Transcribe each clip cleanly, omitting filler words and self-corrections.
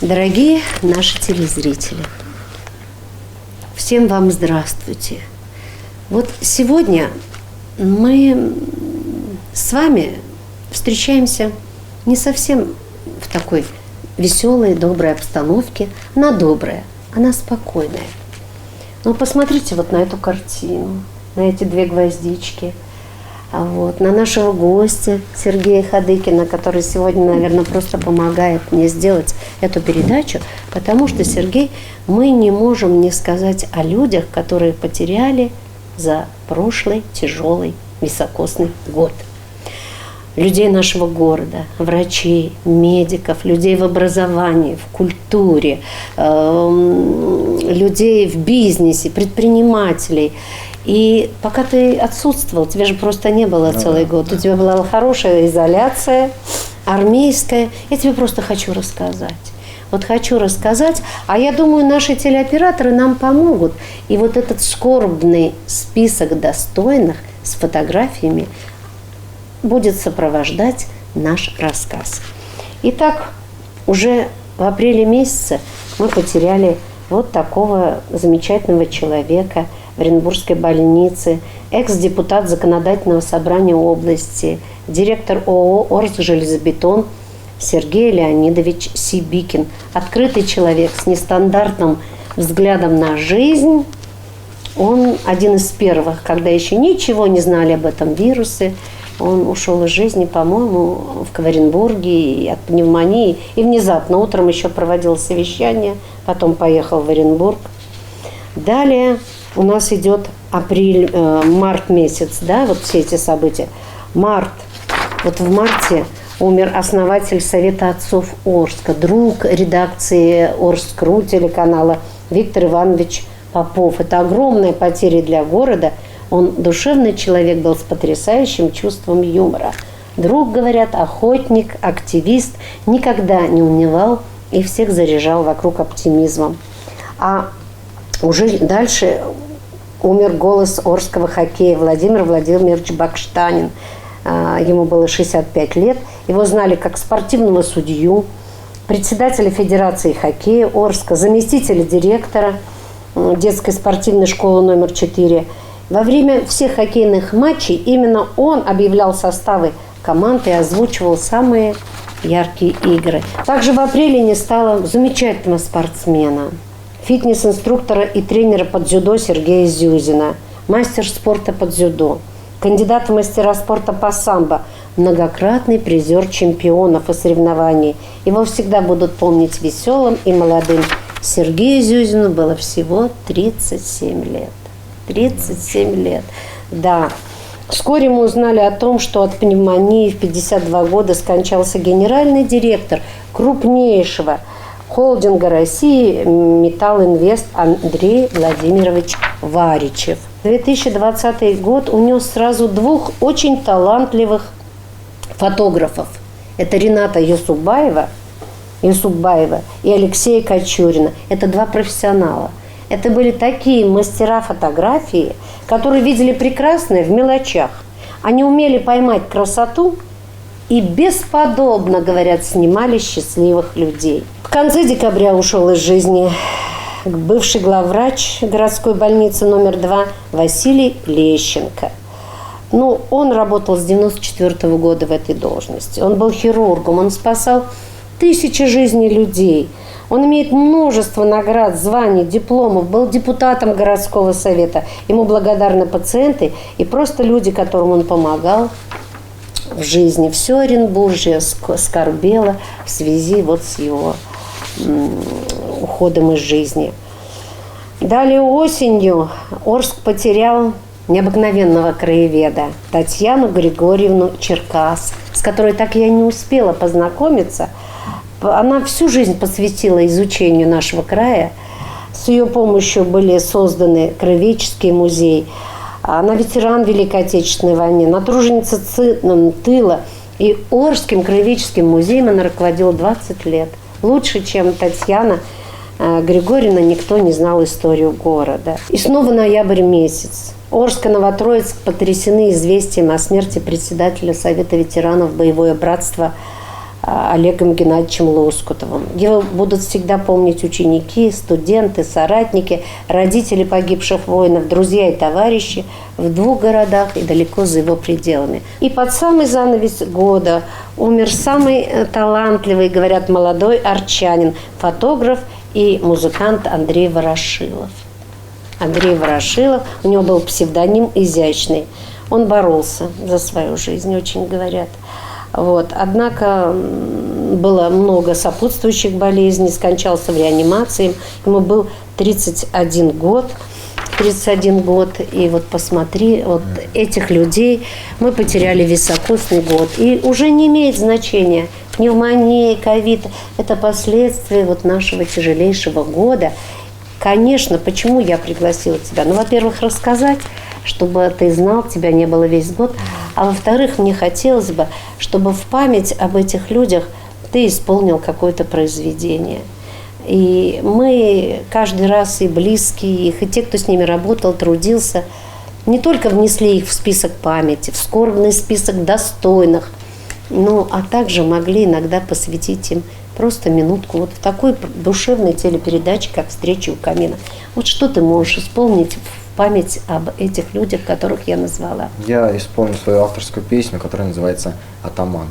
Дорогие наши телезрители, всем вам здравствуйте. Вот сегодня мы с вами встречаемся не совсем в такой веселой, доброй обстановке. Она добрая, она спокойная. Но посмотрите вот на эту картину, на эти две гвоздички. На нашего гостя Сергея Хадыкина, который сегодня, наверное, просто помогает мне сделать эту передачу, потому что, Сергей, мы не можем не сказать о людях, которые потеряли за прошлый тяжелый високосный год. Людей нашего города, врачей, медиков, людей в образовании, в культуре, людей в бизнесе, предпринимателей. И пока ты отсутствовал, тебя же просто не было целый год. У тебя была хорошая изоляция, армейская. Я тебе просто хочу рассказать. А я думаю, наши телеоператоры нам помогут. И вот этот скорбный список достойных с фотографиями будет сопровождать наш рассказ. Итак, уже в апреле месяце мы потеряли вот такого замечательного человека в Оренбургской больнице, экс-депутат Законодательного собрания области, директор ООО «Орск-Железобетон» Сергей Леонидович Сибикин. Открытый человек с нестандартным взглядом на жизнь. Он один из первых, когда еще ничего не знали об этом вирусе. Он ушел из жизни, по-моему, в Оренбурге от пневмонии. И внезапно утром еще проводил совещание, потом поехал в Оренбург. Далее у нас идет март месяц, да, вот все эти события. Март. Вот в марте умер основатель Совета отцов Орска, друг редакции Орск.ру телеканала Виктор Иванович Попов. Это огромная потеря для города. Он душевный человек был с потрясающим чувством юмора. Друг, говорят, охотник, активист, никогда не унывал и всех заряжал вокруг оптимизмом. А уже дальше умер голос орского хоккея Владимир Владимирович Бакштанин. Ему было 65 лет. Его знали как спортивного судью, председателя Федерации хоккея Орска, заместителя директора детской спортивной школы номер 4. Во время всех хоккейных матчей именно он объявлял составы команд и озвучивал самые яркие игры. Также в апреле не стало замечательного спортсмена, фитнес-инструктора и тренера по дзюдо Сергея Зюзина, мастер спорта по дзюдо, кандидат в мастера спорта по самбо, многократный призер чемпионов и соревнований. Его всегда будут помнить веселым и молодым. Сергею Зюзину было всего 37 лет. 37 лет, да. Вскоре мы узнали о том, что от пневмонии в 52 года скончался генеральный директор крупнейшего холдинга России «Металлинвест» Андрей Владимирович Варичев. 2020 год унес сразу двух очень талантливых фотографов. Это Рената Юсупбаева и Алексея Кочурина. Это два профессионала. Это были такие мастера фотографии, которые видели прекрасное в мелочах. Они умели поймать красоту и бесподобно, говорят, снимали счастливых людей. В конце декабря ушел из жизни бывший главврач городской больницы номер 2 Василий Лещенко. Он работал с 1994 года в этой должности. Он был хирургом, он спасал тысячи жизней людей. Он имеет множество наград, званий, дипломов, был депутатом городского совета. Ему благодарны пациенты и просто люди, которым он помогал в жизни. Все Оренбуржье скорбело в связи с его уходом из жизни. Далее осенью Орск потерял необыкновенного краеведа Татьяну Григорьевну Черкас, с которой так я не успела познакомиться. Она всю жизнь посвятила изучению нашего края. С ее помощью были созданы краеведческий музей. Она ветеран Великой Отечественной войны, она труженица тыла. И Орским краеведческим музеем она руководила 20 лет. Лучше, чем Татьяна Григорьевна, никто не знал историю города. И снова ноябрь месяц. Орск и Новотроицк потрясены известием о смерти председателя Совета ветеранов «Боевое братство» Олегом Геннадьевичем Лоскутовым. Его будут всегда помнить ученики, студенты, соратники, родители погибших воинов, друзья и товарищи в 2 городах и далеко за его пределами. И под самый занавес года умер самый талантливый, говорят, молодой арчанин, фотограф и музыкант Андрей Ворошилов. Андрей Ворошилов, у него был псевдоним «Изящный». Он боролся за свою жизнь, очень говорят. Вот. Однако было много сопутствующих болезней, скончался в реанимации. Ему был 31 год. 31 год. И вот посмотри, вот этих людей мы потеряли в високосный год. И уже не имеет значения пневмония, ковид. Это последствия вот нашего тяжелейшего года. Конечно, почему я пригласила тебя? Ну, во-первых, рассказать, чтобы ты знал, тебя не было весь год. А во-вторых, мне хотелось бы, чтобы в память об этих людях ты исполнил какое-то произведение. И мы каждый раз, и близкие их, и те, кто с ними работал, трудился, не только внесли их в список памяти, в скорбный список достойных, но а также могли иногда посвятить им просто минутку вот в такой душевной телепередаче, как «Встреча у камина». Вот что ты можешь исполнить в память об этих людях, которых я назвала? Я исполню свою авторскую песню, которая называется «Атаман».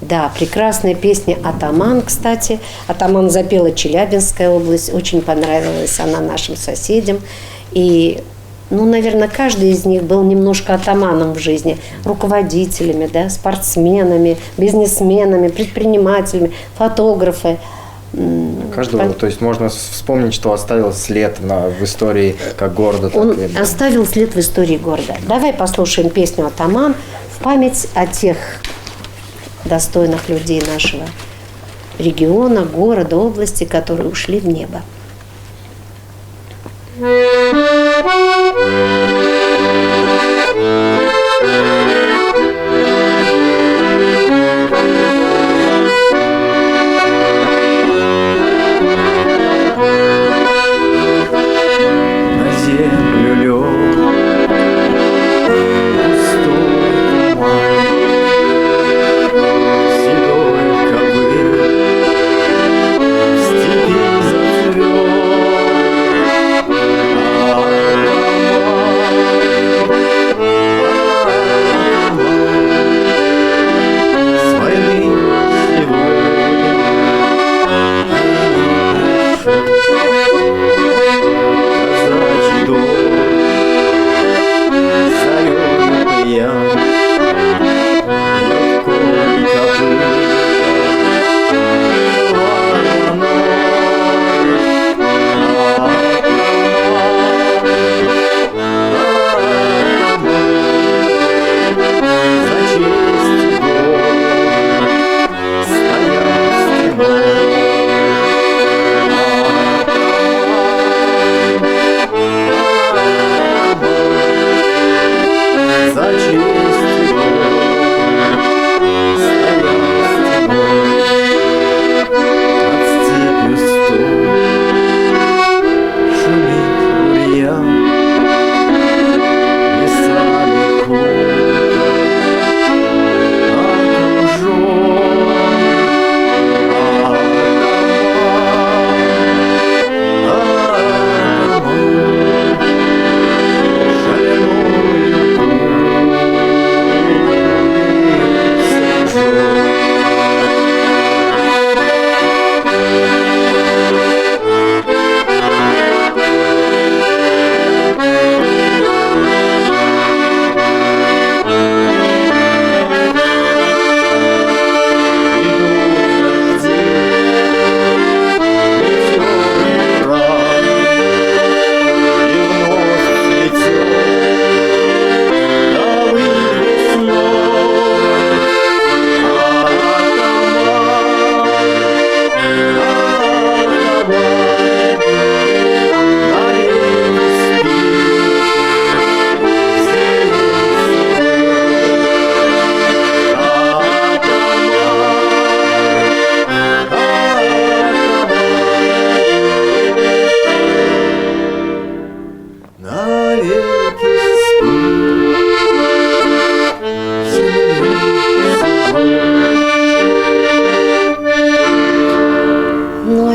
Да, прекрасная песня «Атаман», кстати. «Атаман» запела Челябинская область, очень понравилась она нашим соседям. И, ну, наверное, каждый из них был немножко атаманом в жизни, руководителями, да, спортсменами, бизнесменами, предпринимателями, фотографы. Каждого, то есть можно вспомнить, что оставил след в истории как города. Он так и... оставил след в истории города. Давай послушаем песню «Атаман» в память о тех достойных людей нашего региона, города, области, которые ушли в небо.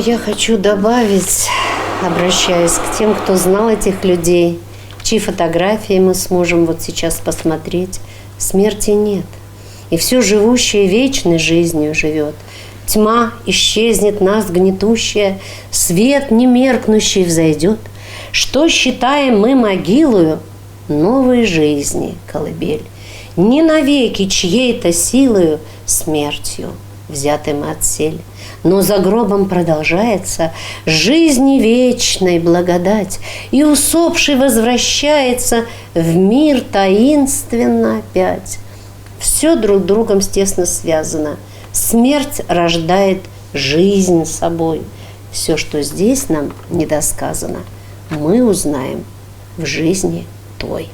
я хочу добавить, обращаясь к тем, кто знал этих людей, чьи фотографии мы сможем вот сейчас посмотреть, смерти нет. И все живущее вечной жизнью живет. Тьма исчезнет нас гнетущая, свет немеркнущий взойдет. Что считаем мы могилою, новой жизни колыбель. Не навеки чьей-то силою, смертью взяты мы отсель. Но за гробом продолжается жизни вечной благодать, и усопший возвращается в мир таинственно опять. Все друг с другом тесно связано. Смерть рождает жизнь собой. Все, что здесь нам недосказано, мы узнаем в жизни той.